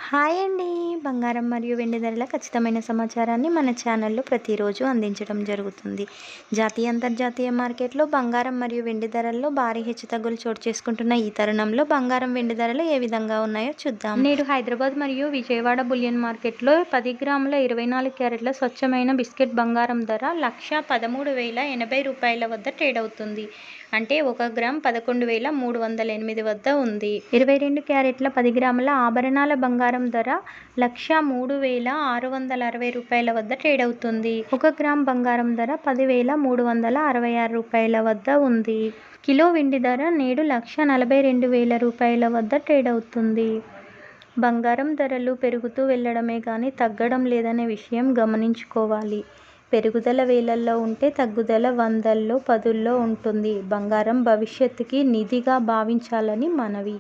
Hi అండి. బంగారం మరియు వెండి ధరల ఖచ్చితమైన సమాచారాన్ని మన ఛానల్లో ప్రతిరోజు అందించడం జరుగుతుంది. జాతీయ అంతర్జాతీయ మార్కెట్లో బంగారం మరియు వెండి ధరల్లో భారీ హెచ్చుతగ్గులు చోటు చేసుకుంటున్న ఈ తరుణంలో బంగారం వెండి ధరలు ఏ విధంగా ఉన్నాయో చూద్దాం. నేడు హైదరాబాద్ మరియు విజయవాడ బులియన్ మార్కెట్లో 10 గ్రాముల 24 క్యారెట్ల స్వచ్ఛమైన బిస్కెట్ బంగారం ధర ₹1,13,080 వద్ద ట్రేడ్ అవుతుంది. అంటే 1 గ్రామ్ 11,308 వద్ద ఉంది. 22 క్యారెట్ల 10 గ్రాముల ఆభరణాల బంగారం ధర ₹1,03,660 వద్ద ట్రేడ్ అవుతుంది. 1 గ్రామ్ బంగారం ధర ₹10,366 వద్ద ఉంది. కిలో వెండి ధర నేడు ₹1,42,000 వద్ద ట్రేడ్ అవుతుంది. బంగారం ధరలు పెరుగుతూ వెళ్లడమే కానీ తగ్గడం లేదనే విషయం గమనించుకోవాలి. పెరుగుదల వేలల్లో ఉంటే తగ్గుదల వందల్లో పదుల్లో ఉంటుంది. బంగారం భవిష్యత్తుకి నిధిగా భావించాలని మనవి.